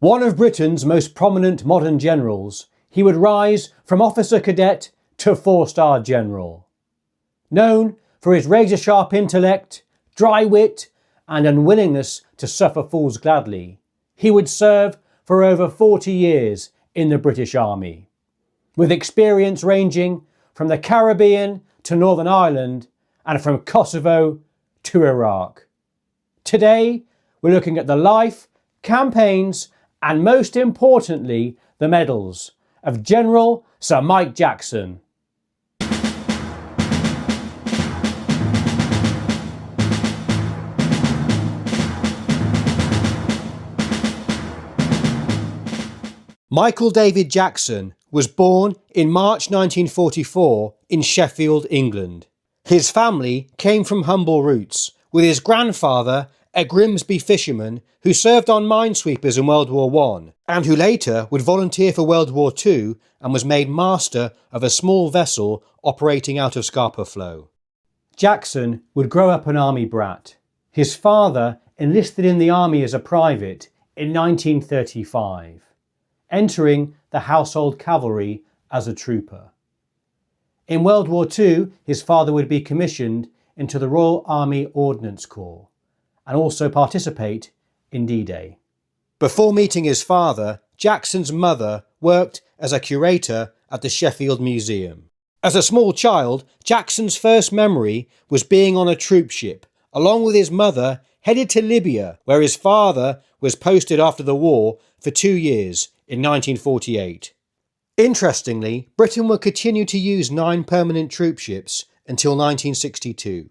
One of Britain's most prominent modern generals, he would rise from officer cadet to four-star general. Known for his razor-sharp intellect, dry wit, and unwillingness to suffer fools gladly, he would serve for over 40 years in the British Army, with experience ranging from the Caribbean to Northern Ireland and from Kosovo to Iraq. Today, we're looking at the life, campaigns, and most importantly, the medals of General Sir Mike Jackson. Michael David Jackson was born in March 1944 in Sheffield, England. His family came from humble roots, with his grandfather a Grimsby fisherman who served on minesweepers in World War I and who later would volunteer for World War II and was made master of a small vessel operating out of Scapa Flow. Jackson would grow up an army brat. His father enlisted in the army as a private in 1935. Entering the Household Cavalry as a trooper. In World War II, his father would be commissioned into the Royal Army Ordnance Corps and also participate in D-Day. Before meeting his father, Jackson's mother worked as a curator at the Sheffield Museum. As a small child, Jackson's first memory was being on a troop ship, along with his mother, headed to Libya, where his father was posted after the war for 2 years in 1948. Interestingly, Britain would continue to use 9 permanent troop ships until 1962,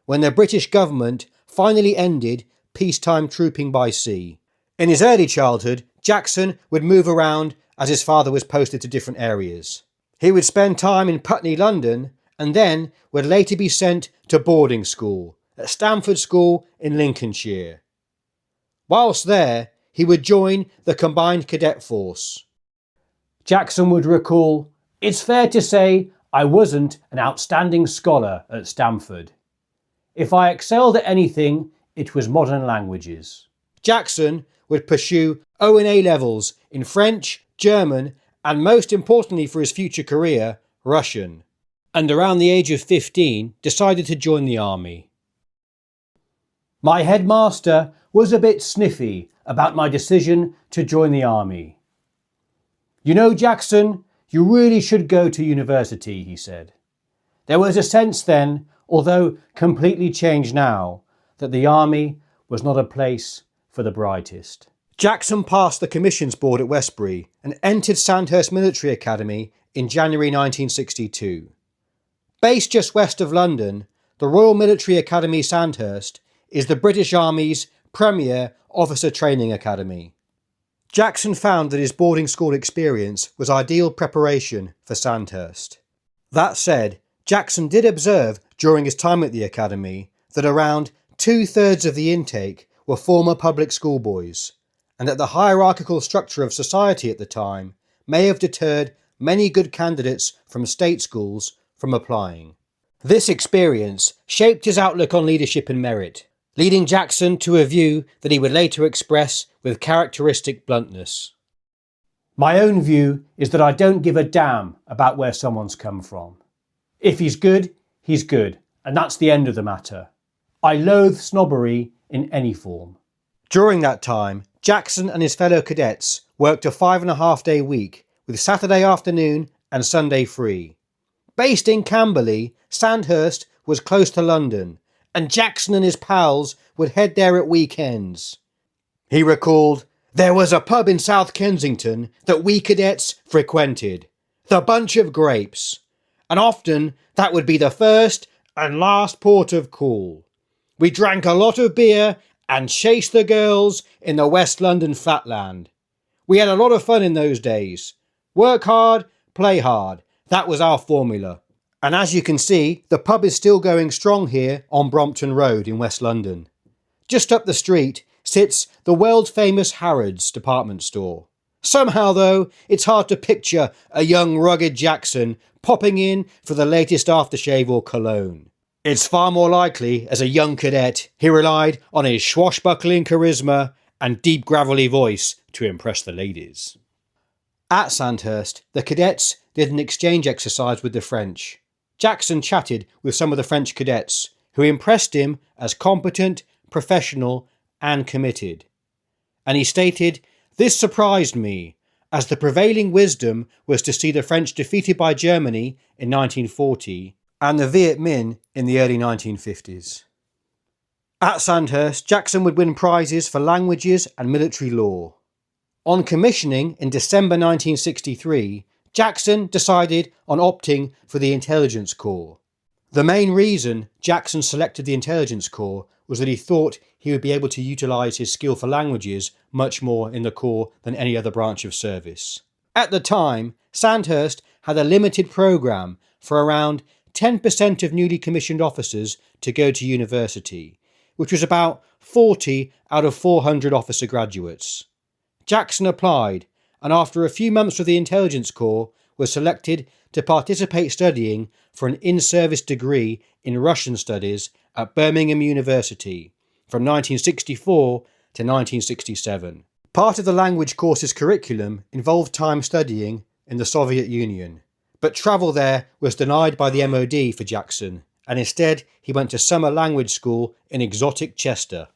when the British government finally ended peacetime trooping by sea. In his early childhood, Jackson would move around as his father was posted to different areas. He would spend time in Putney, London, and then would later be sent to boarding school at Stamford School in Lincolnshire. Whilst there, he would join the Combined Cadet Force. Jackson would recall, "It's fair to say I wasn't an outstanding scholar at Stamford. If I excelled at anything, it was modern languages." Jackson would pursue O and A levels in French, German, and most importantly for his future career, Russian, and around the age of 15 decided to join the army. "My headmaster was a bit sniffy about my decision to join the army. 'You know, Jackson, you really should go to university,' he said. There was a sense then, although completely changed now, that the army was not a place for the brightest." Jackson passed the commissions board at Westbury and entered Sandhurst Military Academy in January 1962. Based just west of London, the Royal Military Academy Sandhurst is the British Army's premier officer training academy. Jackson found that his boarding school experience was ideal preparation for Sandhurst. That said, Jackson did observe during his time at the academy that around 2/3 of the intake were former public school boys, and that the hierarchical structure of society at the time may have deterred many good candidates from state schools from applying. This experience shaped his outlook on leadership and merit, leading Jackson to a view that he would later express with characteristic bluntness. "My own view is that I don't give a damn about where someone's come from. If he's good, and that's the end of the matter. I loathe snobbery in any form." During that time, Jackson and his fellow cadets worked a 5.5-day week with Saturday afternoon and Sunday free. Based in Camberley, Sandhurst was close to London, and Jackson and his pals would head there at weekends. He recalled, "There was a pub in South Kensington that we cadets frequented, the Bunch of Grapes, and often that would be the first and last port of call. We drank a lot of beer and chased the girls in the West London flatland. We had a lot of fun in those days. Work hard, play hard. That was our formula." And as you can see, the pub is still going strong here on Brompton Road in West London. Just up the street sits the world-famous Harrods department store. Somehow, though, it's hard to picture a young rugged Jackson popping in for the latest aftershave or cologne. It's far more likely, as a young cadet, he relied on his swashbuckling charisma and deep gravelly voice to impress the ladies. At Sandhurst, the cadets did an exchange exercise with the French. Jackson chatted with some of the French cadets, who impressed him as competent, professional, and committed. And he stated, "This surprised me, as the prevailing wisdom was to see the French defeated by Germany in 1940 and the Viet Minh in the early 1950s. At Sandhurst, Jackson would win prizes for languages and military law. On commissioning in December 1963, Jackson decided on opting for the Intelligence Corps. The main reason Jackson selected the Intelligence Corps was that he thought he would be able to utilise his skill for languages much more in the Corps than any other branch of service. At the time, Sandhurst had a limited programme for around 10% of newly commissioned officers to go to university, which was about 40 out of 400 officer graduates. Jackson applied, and after a few months with the Intelligence Corps, was selected to participate studying for an in-service degree in Russian Studies at Birmingham University from 1964 to 1967. Part of the language course's curriculum involved time studying in the Soviet Union, but travel there was denied by the MOD for Jackson, and instead he went to summer language school in exotic Chester.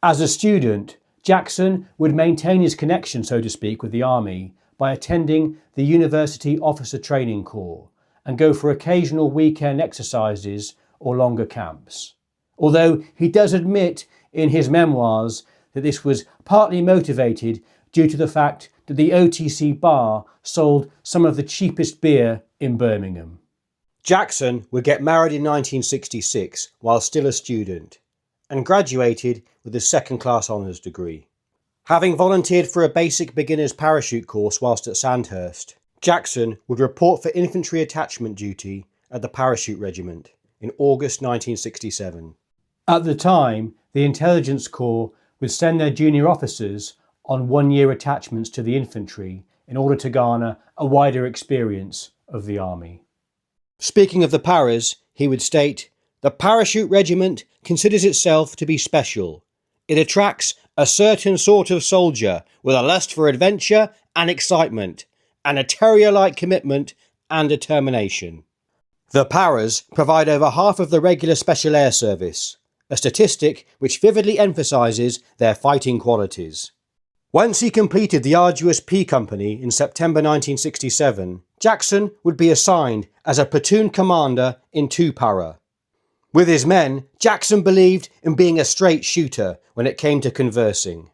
As a student, Jackson would maintain his connection, so to speak, with the army by attending the University Officer Training Corps and go for occasional weekend exercises or longer camps. Although he does admit in his memoirs that this was partly motivated due to the fact that the OTC bar sold some of the cheapest beer in Birmingham. Jackson would get married in 1966 while still a student and graduated with a second-class honours degree. Having volunteered for a basic beginner's parachute course whilst at Sandhurst, Jackson would report for infantry attachment duty at the Parachute Regiment in August 1967. At the time, the Intelligence Corps would send their junior officers on one-year attachments to the infantry in order to garner a wider experience of the army. Speaking of the paras, he would state, "The Parachute Regiment considers itself to be special. It attracts a certain sort of soldier with a lust for adventure and excitement, and a terrier-like commitment and determination." The paras provide over half of the regular Special Air Service, a statistic which vividly emphasises their fighting qualities. Once he completed the arduous P Company in September 1967, Jackson would be assigned as a platoon commander in 2 Para. With his men, Jackson believed in being a straight shooter when it came to conversing.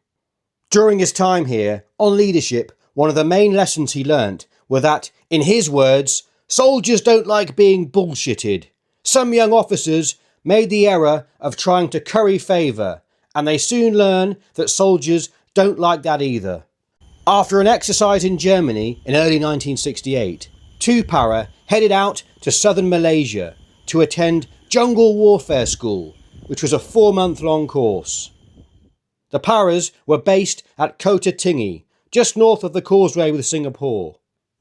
During his time here, on leadership, one of the main lessons he learnt were that, in his words, soldiers don't like being bullshitted. Some young officers made the error of trying to curry favour, and they soon learn that soldiers don't like that either. After an exercise in Germany in early 1968, 2 Para headed out to southern Malaysia to attend Jungle Warfare School, which was a 4-month-long course. The Paras were based at Kota Tinggi, just north of the causeway with Singapore.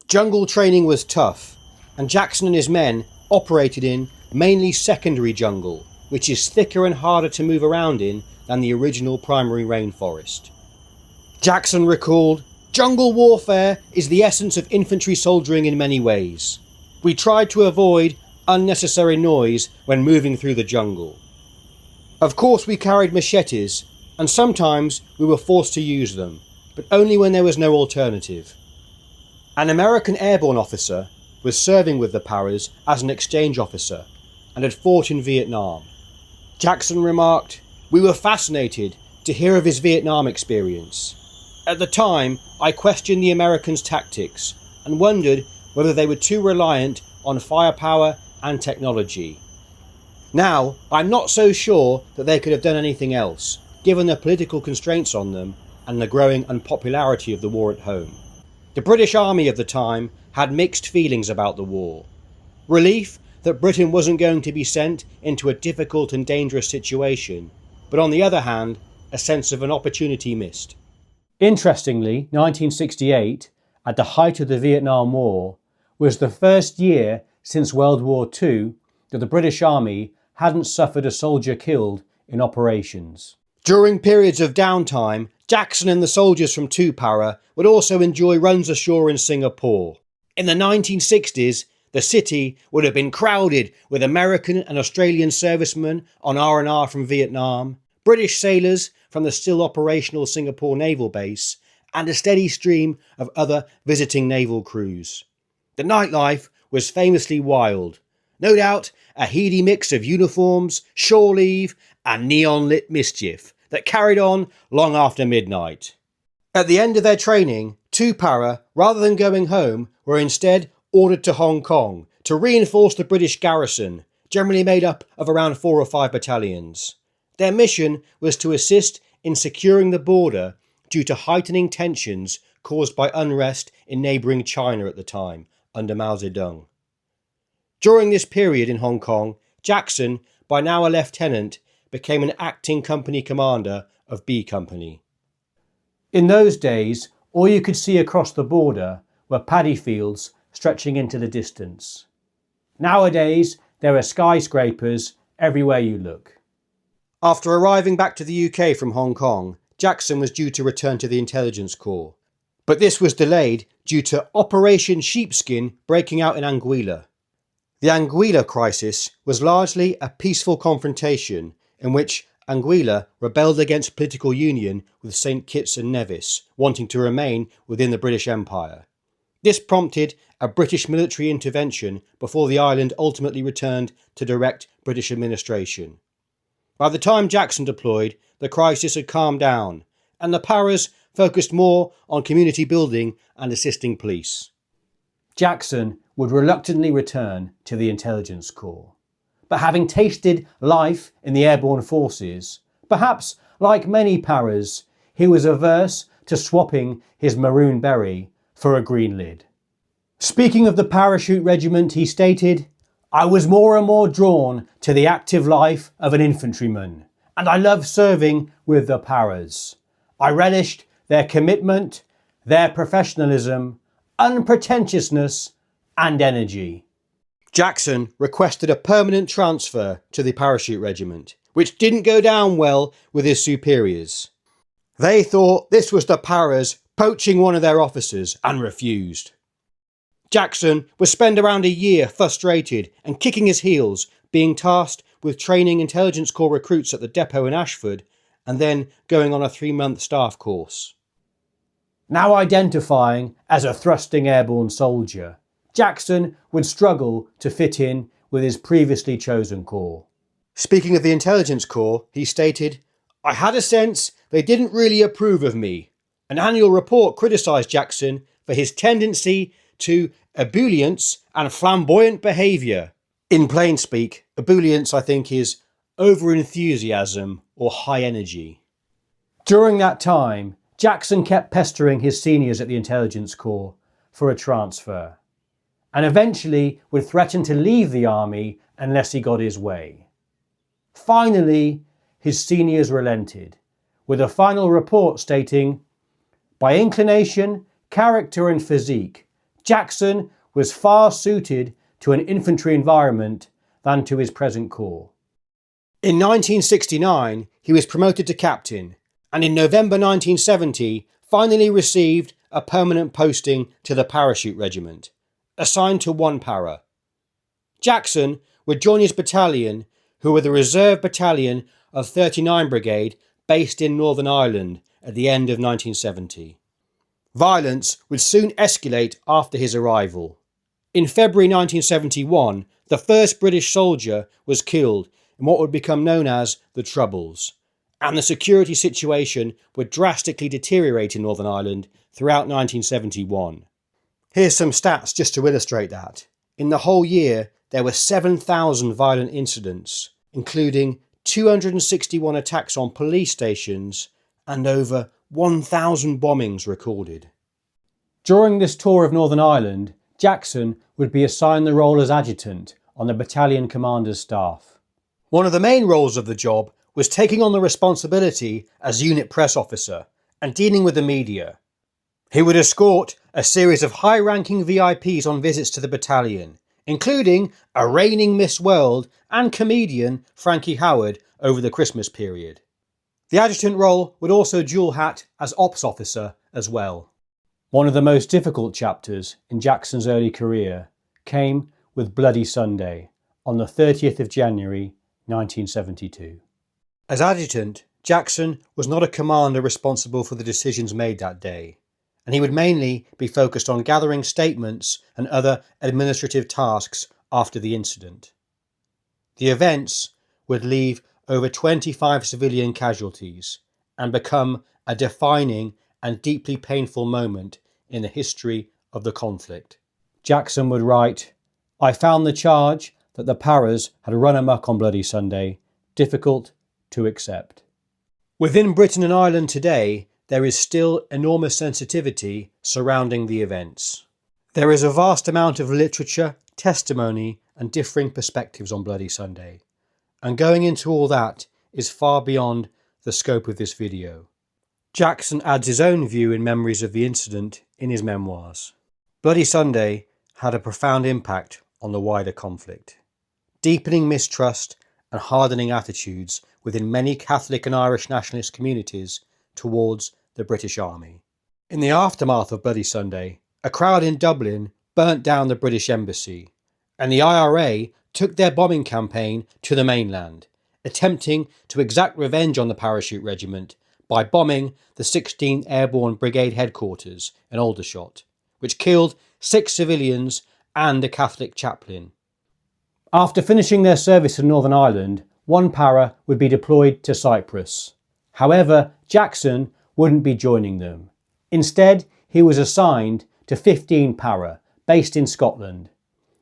Jungle training was tough, and Jackson and his men operated in mainly secondary jungle, which is thicker and harder to move around in than the original primary rainforest. Jackson recalled, "Jungle warfare is the essence of infantry soldiering in many ways. We tried to avoid unnecessary noise when moving through the jungle. Of course we carried machetes, and sometimes we were forced to use them, but only when there was no alternative." An American airborne officer was serving with the Paras as an exchange officer and had fought in Vietnam. Jackson remarked, "We were fascinated to hear of his Vietnam experience. At the time, I questioned the Americans' tactics and wondered whether they were too reliant on firepower and technology. Now, I'm not so sure that they could have done anything else, given the political constraints on them and the growing unpopularity of the war at home." The British Army of the time had mixed feelings about the war. Relief that Britain wasn't going to be sent into a difficult and dangerous situation, but on the other hand, a sense of an opportunity missed. Interestingly, 1968, at the height of the Vietnam War, was the first year since World War II that the British Army hadn't suffered a soldier killed in operations. During periods of downtime, Jackson and the soldiers from 2 Para would also enjoy runs ashore in Singapore. In the 1960s, the city would have been crowded with American and Australian servicemen on R&R from Vietnam, British sailors from the still operational Singapore naval base, and a steady stream of other visiting naval crews. The nightlife was famously wild. No doubt a heady mix of uniforms, shore leave, and neon-lit mischief that carried on long after midnight. At the end of their training, 2 Para, rather than going home, were instead ordered to Hong Kong to reinforce the British garrison, generally made up of around 4 or 5 battalions. Their mission was to assist in securing the border due to heightening tensions caused by unrest in neighbouring China at the time, under Mao Zedong. During this period in Hong Kong, Jackson, by now a lieutenant, became an acting company commander of B Company. In those days, all you could see across the border were paddy fields stretching into the distance. Nowadays, there are skyscrapers everywhere you look. After arriving back to the UK from Hong Kong, Jackson was due to return to the Intelligence Corps. But this was delayed due to Operation Sheepskin breaking out in Anguilla. The Anguilla crisis was largely a peaceful confrontation in which Anguilla rebelled against political union with St Kitts and Nevis, wanting to remain within the British Empire. This prompted a British military intervention before the island ultimately returned to direct British administration. By the time Jackson deployed, the crisis had calmed down, and the Paras focused more on community building and assisting police. Jackson would reluctantly return to the Intelligence Corps. But having tasted life in the airborne forces, perhaps like many Paras, he was averse to swapping his maroon beret for a green lid. Speaking of the Parachute Regiment, he stated, "I was more and more drawn to the active life of an infantryman, and I loved serving with the Paras. I relished their commitment, their professionalism, unpretentiousness, and energy." Jackson requested a permanent transfer to the Parachute Regiment, which didn't go down well with his superiors. They thought this was the Paras poaching one of their officers and refused. Jackson would spend around a year frustrated and kicking his heels, being tasked with training Intelligence Corps recruits at the depot in Ashford and then going on a 3-month staff course. Now identifying as a thrusting airborne soldier, Jackson would struggle to fit in with his previously chosen corps. Speaking of the Intelligence Corps, he stated, "I had a sense they didn't really approve of me." An annual report criticised Jackson for his tendency to ebullience and flamboyant behaviour. In plain speak, ebullience I think is over-enthusiasm or high energy. During that time, Jackson kept pestering his seniors at the Intelligence Corps for a transfer, and eventually would threaten to leave the army unless he got his way. Finally, his seniors relented, with a final report stating, "By inclination, character and physique, Jackson was far suited to an infantry environment than to his present corps." In 1969, he was promoted to captain, and in November 1970, finally received a permanent posting to the Parachute Regiment, assigned to 1 Para. Jackson would join his battalion, who were the reserve battalion of 39 Brigade, based in Northern Ireland at the end of 1970. Violence would soon escalate after his arrival. In February 1971, the first British soldier was killed in what would become known as the Troubles, and the security situation would drastically deteriorate in Northern Ireland throughout 1971. Here's some stats just to illustrate that. In the whole year, there were 7,000 violent incidents, including 261 attacks on police stations and over 1,000 bombings recorded. During this tour of Northern Ireland, Jackson would be assigned the role as adjutant on the battalion commander's staff. One of the main roles of the job was taking on the responsibility as unit press officer and dealing with the media. He would escort a series of high-ranking VIPs on visits to the battalion, including a reigning Miss World and comedian Frankie Howard over the Christmas period. The adjutant role would also dual hat as ops officer as well. One of the most difficult chapters in Jackson's early career came with Bloody Sunday on the 30th of January 1972. As adjutant, Jackson was not a commander responsible for the decisions made that day, and he would mainly be focused on gathering statements and other administrative tasks after the incident. The events would leave over 25 civilian casualties and become a defining and deeply painful moment in the history of the conflict. Jackson would write, "I found the charge that the Paras had run amok on Bloody Sunday difficult to accept." Within Britain and Ireland today, there is still enormous sensitivity surrounding the events. There is a vast amount of literature, testimony, and differing perspectives on Bloody Sunday, and going into all that is far beyond the scope of this video. Jackson adds his own view in Memories of the Incident in his memoirs. Bloody Sunday had a profound impact on the wider conflict, deepening mistrust and hardening attitudes within many Catholic and Irish nationalist communities towards the British Army. In the aftermath of Bloody Sunday, a crowd in Dublin burnt down the British Embassy, and the IRA took their bombing campaign to the mainland, attempting to exact revenge on the Parachute Regiment by bombing the 16th Airborne Brigade headquarters in Aldershot, which killed 6 civilians and a Catholic chaplain. After finishing their service in Northern Ireland, one para would be deployed to Cyprus. However, Jackson wouldn't be joining them. Instead, he was assigned to 15 para, based in Scotland.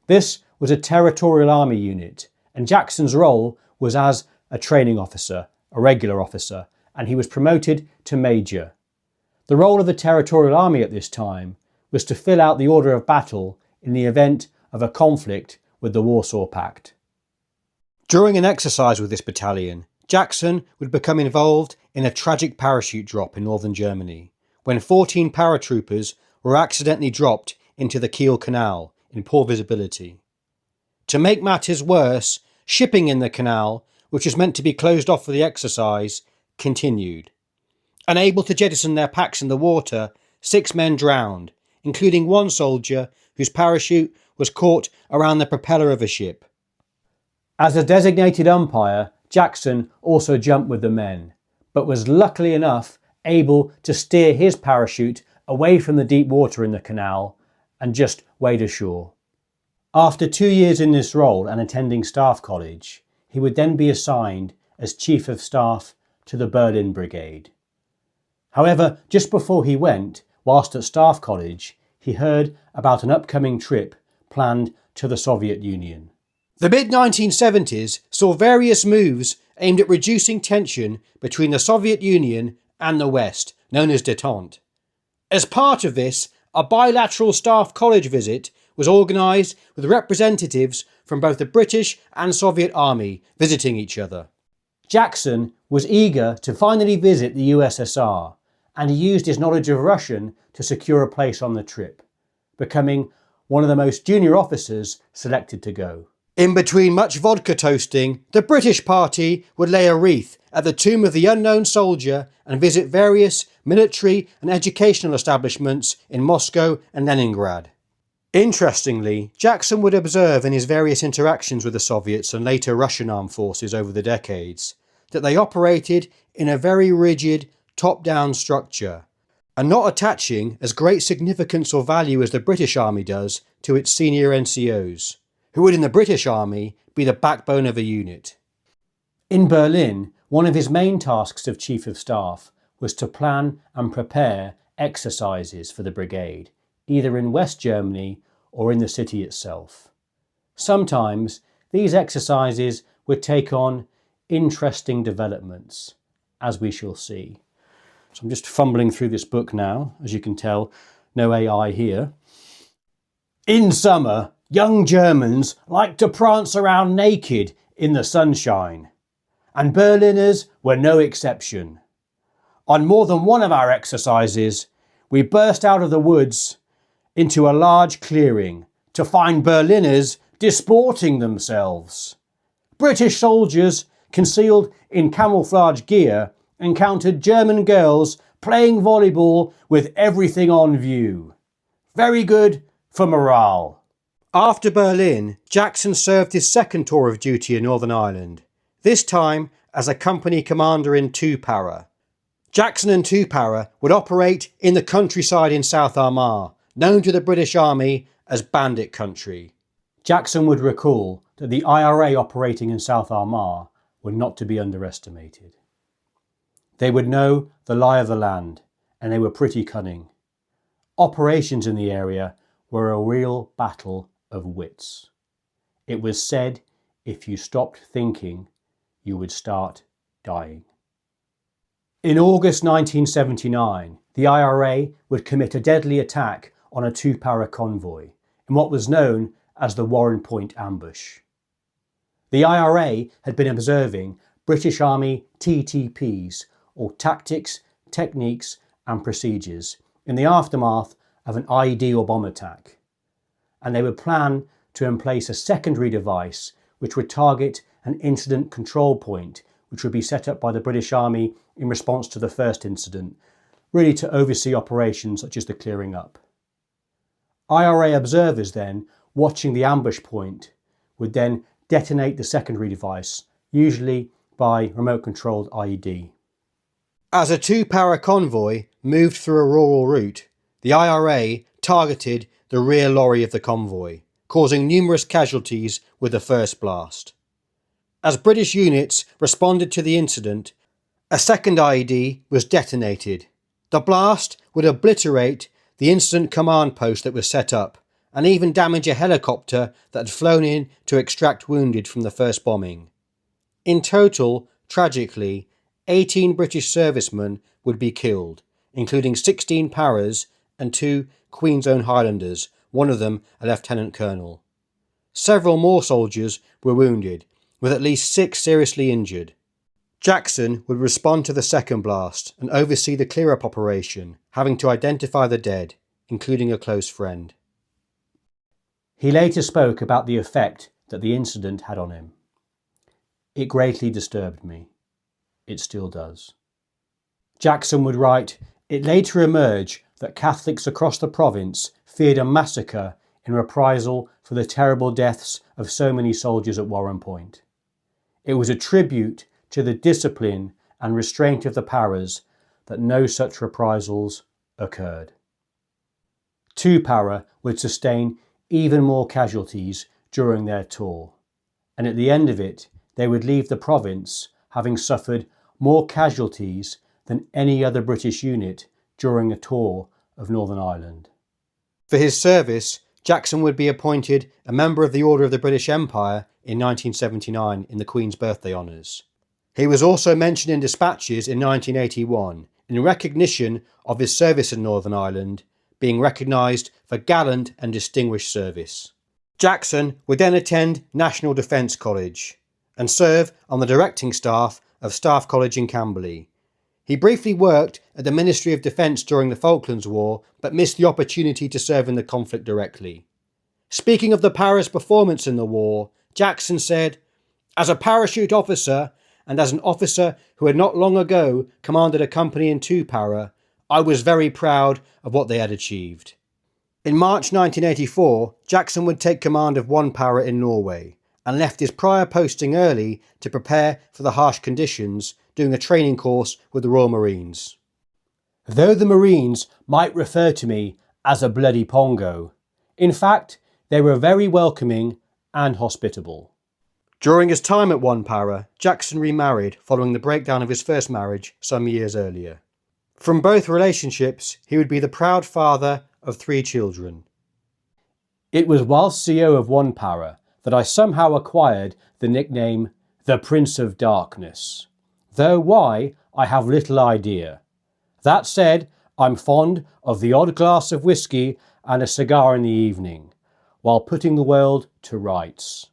This was a territorial army unit, and Jackson's role was as a training officer, a regular officer, and he was promoted to major. The role of the territorial army at this time was to fill out the order of battle in the event of a conflict with the Warsaw Pact. During an exercise with this battalion, Jackson would become involved in a tragic parachute drop in northern Germany, when 14 paratroopers were accidentally dropped into the Kiel Canal in poor visibility. To make matters worse, shipping in the canal, which was meant to be closed off for the exercise, continued. Unable to jettison their packs in the water, 6 men drowned, including one soldier whose parachute was caught around the propeller of a ship. As a designated umpire, Jackson also jumped with the men, but was luckily enough able to steer his parachute away from the deep water in the canal and just wade ashore. After 2 years in this role and attending Staff College, he would then be assigned as Chief of Staff to the Berlin Brigade. However, just before he went, whilst at Staff College, he heard about an upcoming trip planned to the Soviet Union. The mid-1970s saw various moves aimed at reducing tension between the Soviet Union and the West, known as détente. As part of this, a bilateral Staff College visit was organised with representatives from both the British and Soviet Army visiting each other. Jackson was eager to finally visit the USSR, and he used his knowledge of Russian to secure a place on the trip, becoming one of the most junior officers selected to go. In between much vodka toasting, the British party would lay a wreath at the tomb of the unknown soldier and visit various military and educational establishments in Moscow and Leningrad. Interestingly, Jackson would observe in his various interactions with the Soviets and later Russian armed forces over the decades that they operated in a very rigid, top-down structure, and not attaching as great significance or value as the British Army does to its senior NCOs, who would in the British Army be the backbone of a unit. In Berlin, one of his main tasks of Chief of Staff was to plan and prepare exercises for the brigade, either in West Germany or in the city itself. Sometimes these exercises would take on interesting developments, as we shall see. So I'm just fumbling through this book now, as you can tell, no AI here. In summer, young Germans like to prance around naked in the sunshine, and Berliners were no exception. On more than one of our exercises, we burst out of the woods into a large clearing to find Berliners disporting themselves. British soldiers, concealed in camouflage gear encountered German girls playing volleyball with everything on view. Very good for morale. After Berlin, Jackson served his second tour of duty in Northern Ireland, this time as a company commander in 2 Para. Jackson and 2 Para would operate in the countryside in South Armagh, known to the British Army as Bandit Country. Jackson would recall that the IRA operating in South Armagh were not to be underestimated. They would know the lie of the land, and they were pretty cunning. Operations in the area were a real battle of wits. It was said if you stopped thinking, you would start dying. In August 1979, the IRA would commit a deadly attack on a 2 Para convoy in what was known as the Warren Point ambush. The IRA had been observing British Army TTPs, or Tactics, Techniques and Procedures, in the aftermath of an IED or bomb attack, and they would plan to emplace a secondary device which would target an incident control point which would be set up by the British Army in response to the first incident, really to oversee operations such as the clearing up. IRA observers then, watching the ambush point, would then detonate the secondary device, usually by remote-controlled IED. As a 2 Para convoy moved through a rural route, the IRA targeted the rear lorry of the convoy, causing numerous casualties with the first blast. As British units responded to the incident, a second IED was detonated. The blast would obliterate the incident command post that was set up, and even damage a helicopter that had flown in to extract wounded from the first bombing. In total, tragically, 18 British servicemen would be killed, including 16 Paras and 2 Queen's Own Highlanders, one of them a lieutenant colonel. Several more soldiers were wounded, with at least 6 seriously injured. Jackson would respond to the second blast and oversee the clear-up operation, having to identify the dead, including a close friend. He later spoke about the effect that the incident had on him. It greatly disturbed me. It still does. Jackson would write, "It later emerged that Catholics across the province feared a massacre in reprisal for the terrible deaths of so many soldiers at Warren Point. It was a tribute to the discipline and restraint of the Paras that no such reprisals occurred." 2 Para would sustain even more casualties during their tour, and at the end of it, they would leave the province having suffered more casualties than any other British unit during a tour of Northern Ireland. For his service, Jackson would be appointed a member of the Order of the British Empire in 1979 in the Queen's birthday honours. He was also mentioned in dispatches in 1981 in recognition of his service in Northern Ireland, being recognised for gallant and distinguished service. Jackson would then attend National Defence College and serve on the directing staff of Staff College in Camberley. He briefly worked at the Ministry of Defence during the Falklands War, but missed the opportunity to serve in the conflict directly. Speaking of the Para's performance in the war, Jackson said, "As a parachute officer, and as an officer who had not long ago commanded a company in 2 Para, I was very proud of what they had achieved." In March 1984, Jackson would take command of 1 Para in Norway, and left his prior posting early to prepare for the harsh conditions, doing a training course with the Royal Marines. Though the Marines might refer to me as a bloody Pongo, in fact, they were very welcoming and hospitable. During his time at 1 Para, Jackson remarried following the breakdown of his first marriage some years earlier. From both relationships, he would be the proud father of 3 children. It was whilst CO of 1 Para that I somehow acquired the nickname the Prince of Darkness, though why I have little idea. That said, I'm fond of the odd glass of whiskey and a cigar in the evening, while putting the world to rights.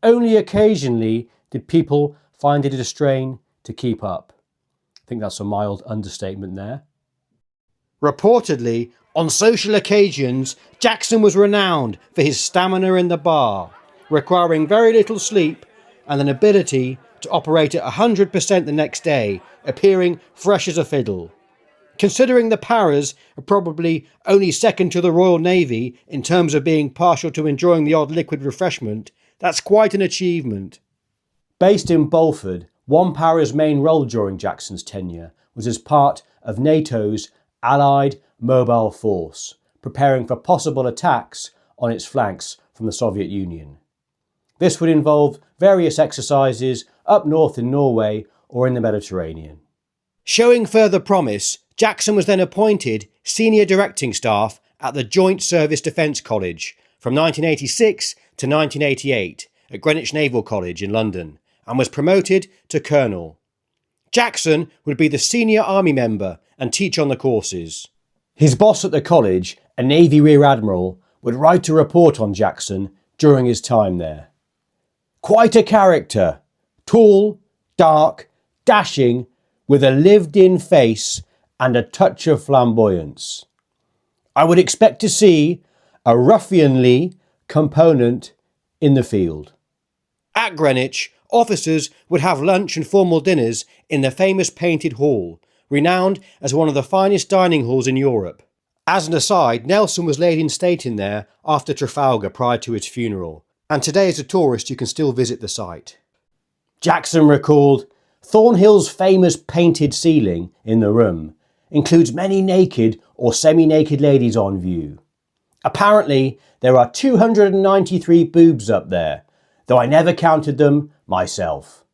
Only occasionally did people find it a strain to keep up. I think that's a mild understatement there. Reportedly, on social occasions, Jackson was renowned for his stamina in the bar, requiring very little sleep and an ability to operate at 100% the next day, appearing fresh as a fiddle. Considering the Paras are probably only second to the Royal Navy in terms of being partial to enjoying the odd liquid refreshment, that's quite an achievement. Based in Bolford, one Para's main role during Jackson's tenure was as part of NATO's Allied Mobile Force, preparing for possible attacks on its flanks from the Soviet Union. This would involve various exercises up north in Norway or in the Mediterranean. Showing further promise, Jackson was then appointed Senior Directing Staff at the Joint Service Defence College from 1986 to 1988 at Greenwich Naval College in London and was promoted to Colonel. Jackson would be the senior army member and teach on the courses. His boss at the college, a Navy Rear Admiral, would write a report on Jackson during his time there. Quite a character, tall, dark, dashing, with a lived-in face and a touch of flamboyance. I would expect to see a ruffianly component in the field. At Greenwich, officers would have lunch and formal dinners in the famous Painted Hall, renowned as one of the finest dining halls in Europe. As an aside, Nelson was laid in state in there after Trafalgar prior to his funeral, and today as a tourist you can still visit the site. Jackson recalled, Thornhill's famous painted ceiling in the room includes many naked or semi-naked ladies on view. Apparently, there are 293 boobs up there, though I never counted them myself.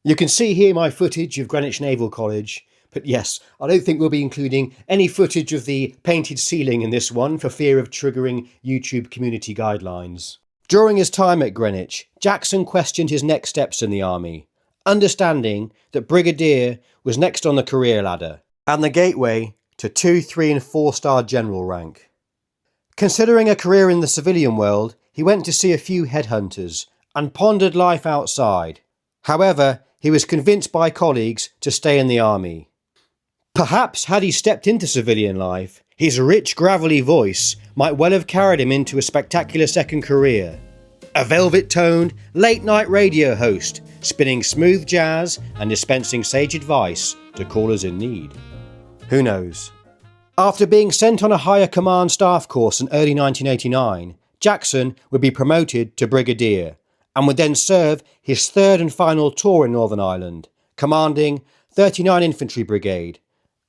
You can see here my footage of Greenwich Naval College, but yes, I don't think we'll be including any footage of the painted ceiling in this one for fear of triggering YouTube community guidelines. During his time at Greenwich, Jackson questioned his next steps in the army, understanding that Brigadier was next on the career ladder, and the gateway to 2, 3 and 4-star general rank. Considering a career in the civilian world, he went to see a few headhunters and pondered life outside. However, he was convinced by colleagues to stay in the army. Perhaps had he stepped into civilian life, his rich, gravelly voice might well have carried him into a spectacular second career. A velvet-toned, late-night radio host, spinning smooth jazz and dispensing sage advice to callers in need. Who knows? After being sent on a higher command staff course in early 1989, Jackson would be promoted to Brigadier and would then serve his third and final tour in Northern Ireland, commanding 39 Infantry Brigade,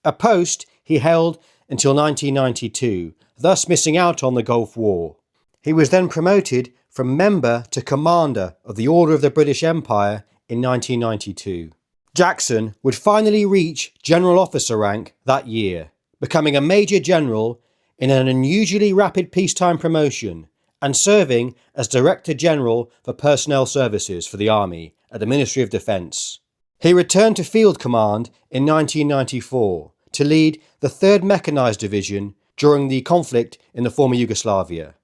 a post he held until 1992, thus missing out on the Gulf War. He was then promoted from member to commander of the Order of the British Empire in 1992. Jackson would finally reach general officer rank that year, becoming a major general in an unusually rapid peacetime promotion and serving as Director General for Personnel Services for the Army at the Ministry of Defence. He returned to field command in 1994 to lead the 3rd Mechanised Division during the conflict in the former Yugoslavia,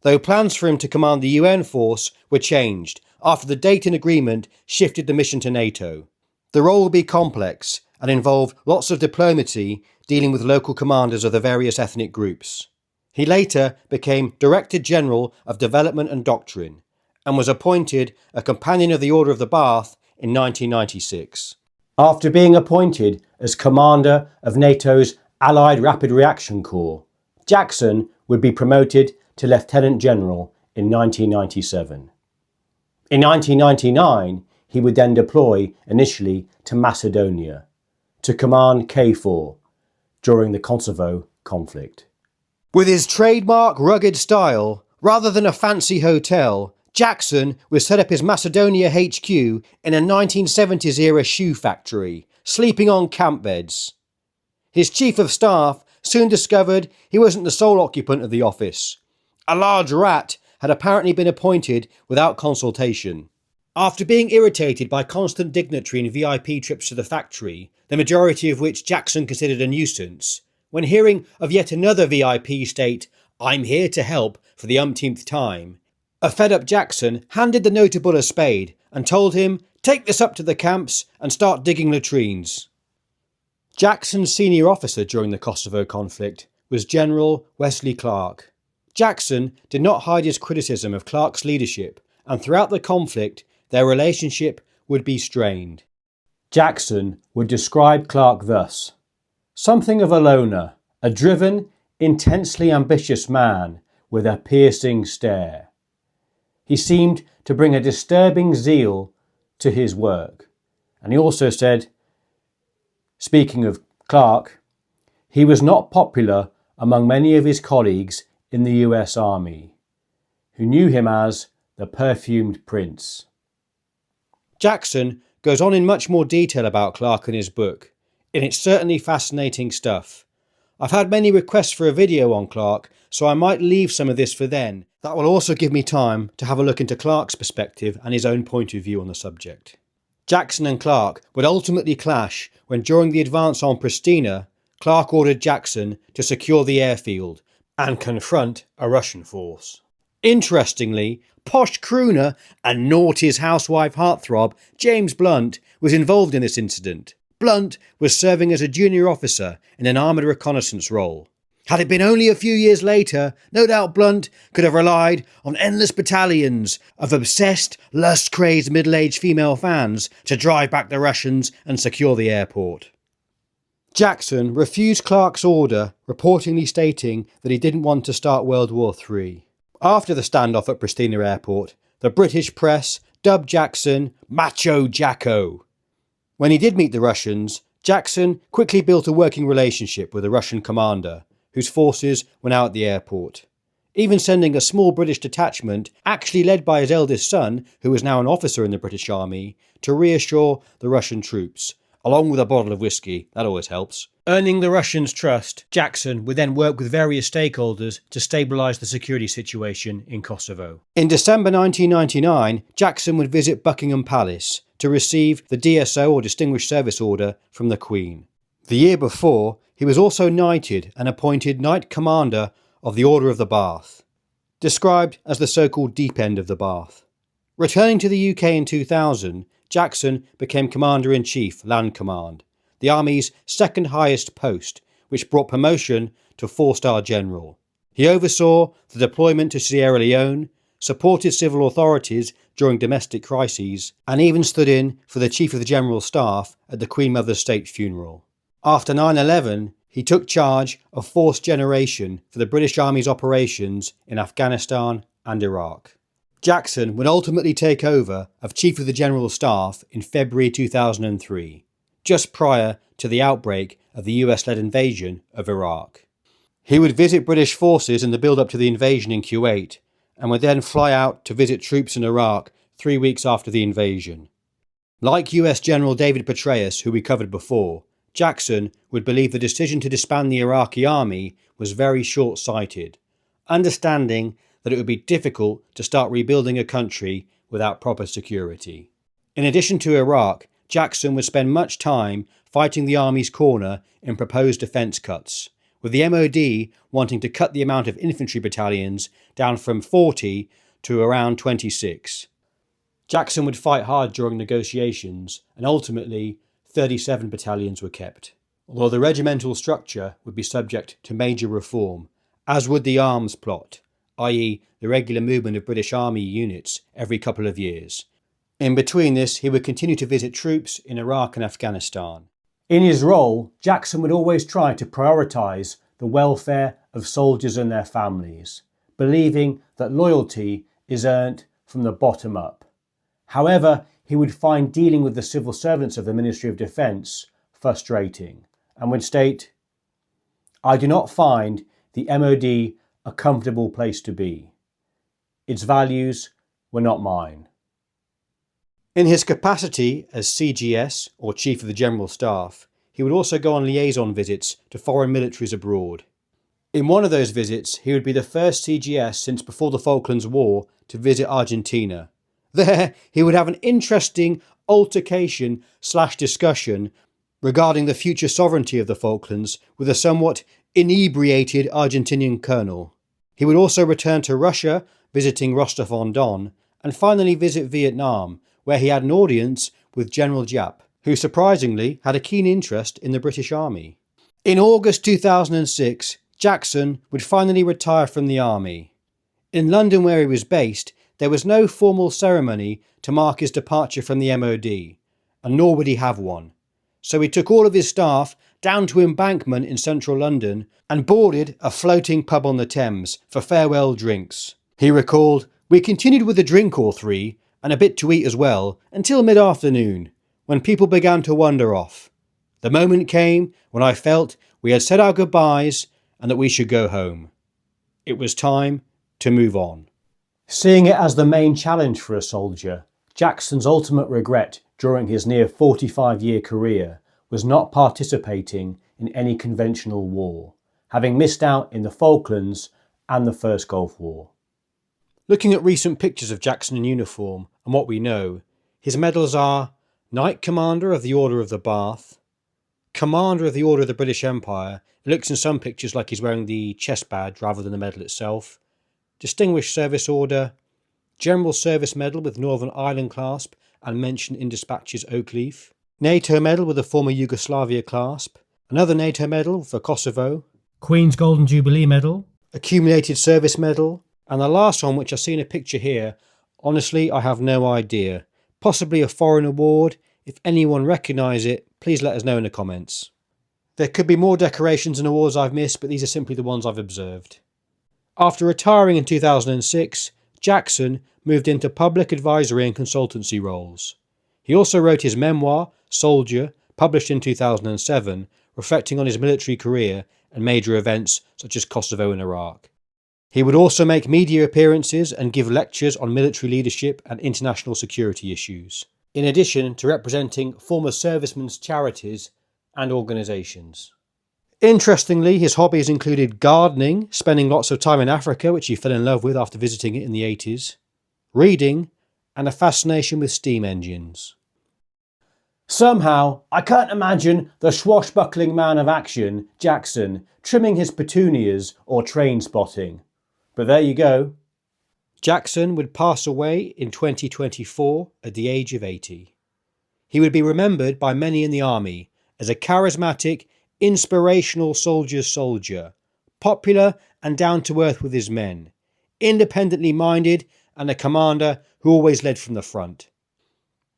though plans for him to command the UN force were changed after the Dayton Agreement shifted the mission to NATO. The role would be complex and involve lots of diplomacy dealing with local commanders of the various ethnic groups. He later became Director General of Development and Doctrine and was appointed a Companion of the Order of the Bath in 1996. After being appointed as Commander of NATO's Allied Rapid Reaction Corps, Jackson would be promoted to Lieutenant General in 1997. In 1999, he would then deploy initially to Macedonia to command KFOR during the Kosovo conflict. With his trademark rugged style, rather than a fancy hotel, Jackson would set up his Macedonia HQ in a 1970s-era shoe factory, sleeping on camp beds. His chief of staff soon discovered he wasn't the sole occupant of the office. A large rat had apparently been appointed without consultation. After being irritated by constant dignitary and VIP trips to the factory, the majority of which Jackson considered a nuisance, when hearing of yet another VIP state, "I'm here to help" for the umpteenth time, a fed-up Jackson handed the notable a spade and told him, "Take this up to the camps and start digging latrines." Jackson's senior officer during the Kosovo conflict was General Wesley Clark. Jackson did not hide his criticism of Clark's leadership, and throughout the conflict their relationship would be strained. Jackson would describe Clark thus: "Something of a loner, a driven, intensely ambitious man with a piercing stare. He seemed to bring a disturbing zeal to his work." And he also said, speaking of Clark, "He was not popular among many of his colleagues in the US Army, who knew him as the Perfumed Prince." Jackson goes on in much more detail about Clark in his book, and it's certainly fascinating stuff. I've had many requests for a video on Clark, so I might leave some of this for then. That will also give me time to have a look into Clark's perspective and his own point of view on the subject. Jackson and Clark would ultimately clash when, during the advance on Pristina, Clark ordered Jackson to secure the airfield and confront a Russian force. Interestingly, posh crooner and naughty's housewife heartthrob James Blunt was involved in this incident. Blunt was serving as a junior officer in an armoured reconnaissance role. Had it been only a few years later, no doubt Blunt could have relied on endless battalions of obsessed, lust-crazed middle-aged female fans to drive back the Russians and secure the airport. Jackson refused Clark's order, reportedly stating that he didn't want to start World War III. After the standoff at Pristina Airport, the British press dubbed Jackson Macho Jacko. When he did meet the Russians, Jackson quickly built a working relationship with a Russian commander, whose forces were now at the airport, even sending a small British detachment, actually led by his eldest son, who was now an officer in the British Army, to reassure the Russian troops, along with a bottle of whiskey. That always helps. Earning the Russians' trust, Jackson would then work with various stakeholders to stabilise the security situation in Kosovo. In December 1999, Jackson would visit Buckingham Palace to receive the DSO, or Distinguished Service Order, from the Queen. The year before, he was also knighted and appointed Knight Commander of the Order of the Bath, described as the so-called deep end of the Bath. Returning to the UK in 2000, Jackson became Commander-in-Chief, Land Command, the Army's second highest post, which brought promotion to 4-star General. He oversaw the deployment to Sierra Leone, supported civil authorities during domestic crises, and even stood in for the Chief of the General Staff at the Queen Mother's State funeral. After 9/11, he took charge of force generation for the British Army's operations in Afghanistan and Iraq. Jackson would ultimately take over as Chief of the General Staff in February 2003, just prior to the outbreak of the US-led invasion of Iraq. He would visit British forces in the build-up to the invasion in Kuwait, and would then fly out to visit troops in Iraq 3 weeks after the invasion. Like US General David Petraeus, who we covered before, Jackson would believe the decision to disband the Iraqi army was very short-sighted, understanding that it would be difficult to start rebuilding a country without proper security. In addition to Iraq, Jackson would spend much time fighting the army's corner in proposed defence cuts, with the MOD wanting to cut the amount of infantry battalions down from 40 to around 26. Jackson would fight hard during negotiations, and ultimately 37 battalions were kept, although the regimental structure would be subject to major reform, as would the arms plot, i.e. the regular movement of British Army units every couple of years. In between this, he would continue to visit troops in Iraq and Afghanistan. In his role, Jackson would always try to prioritise the welfare of soldiers and their families, believing that loyalty is earned from the bottom up. However, he would find dealing with the civil servants of the Ministry of Defence frustrating, and would state, "I do not find the MOD a comfortable place to be. Its values were not mine." In his capacity as CGS, or Chief of the General Staff, he would also go on liaison visits to foreign militaries abroad. In one of those visits, he would be the first CGS since before the Falklands War to visit Argentina. There, he would have an interesting altercation/discussion regarding the future sovereignty of the Falklands with a somewhat inebriated Argentinian colonel. He would also return to Russia, visiting Rostov-on-Don, and finally visit Vietnam, where he had an audience with General Giap, who surprisingly had a keen interest in the British Army. In August 2006, Jackson would finally retire from the army. In London, where he was based, there was no formal ceremony to mark his departure from the MOD, and nor would he have one. So he took all of his staff down to Embankment in central London and boarded a floating pub on the Thames for farewell drinks. He recalled, "We continued with a drink or three, and a bit to eat as well, until mid-afternoon, when people began to wander off. The moment came when I felt we had said our goodbyes and that we should go home. It was time to move on." Seeing it as the main challenge for a soldier, Jackson's ultimate regret during his near 45-year career was not participating in any conventional war, having missed out in the Falklands and the First Gulf War. Looking at recent pictures of Jackson in uniform and what we know, his medals are Knight Commander of the Order of the Bath, Commander of the Order of the British Empire. It looks in some pictures like he's wearing the chest badge rather than the medal itself, Distinguished Service Order, General Service Medal with Northern Ireland clasp and mention in dispatches oak leaf, NATO Medal with the former Yugoslavia clasp, another NATO Medal for Kosovo, Queen's Golden Jubilee Medal, Accumulated Service Medal, and the last one, which I see in a picture here, honestly I have no idea. Possibly a foreign award. If anyone recognise it, please let us know in the comments. There could be more decorations and awards I've missed, but these are simply the ones I've observed. After retiring in 2006, Jackson moved into public advisory and consultancy roles. He also wrote his memoir, Soldier, published in 2007, reflecting on his military career and major events such as Kosovo and Iraq. He would also make media appearances and give lectures on military leadership and international security issues, in addition to representing former servicemen's charities and organisations. Interestingly, his hobbies included gardening, spending lots of time in Africa, which he fell in love with after visiting it in the 80s, reading, and a fascination with steam engines. Somehow, I can't imagine the swashbuckling man of action, Jackson, trimming his petunias or train spotting. But there you go. Jackson would pass away in 2024 at the age of 80. He would be remembered by many in the army as a charismatic, inspirational soldier's soldier, popular and down-to-earth with his men, independently minded and a commander who always led from the front.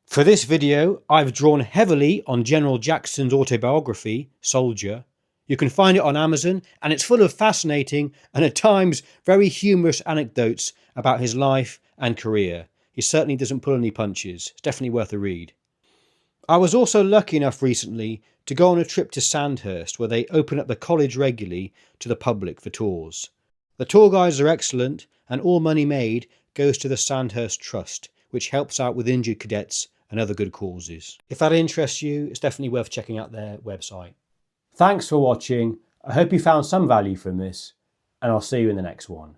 For this video, I've drawn heavily on General Jackson's autobiography, Soldier. You can find it on Amazon, and it's full of fascinating and at times very humorous anecdotes about his life and career. He certainly doesn't pull any punches. It's definitely worth a read. I was also lucky enough recently to go on a trip to Sandhurst, where they open up the college regularly to the public for tours. The tour guides are excellent, and all money made goes to the Sandhurst Trust, which helps out with injured cadets and other good causes. If that interests you, it's definitely worth checking out their website. Thanks for watching. I hope you found some value from this, and I'll see you in the next one.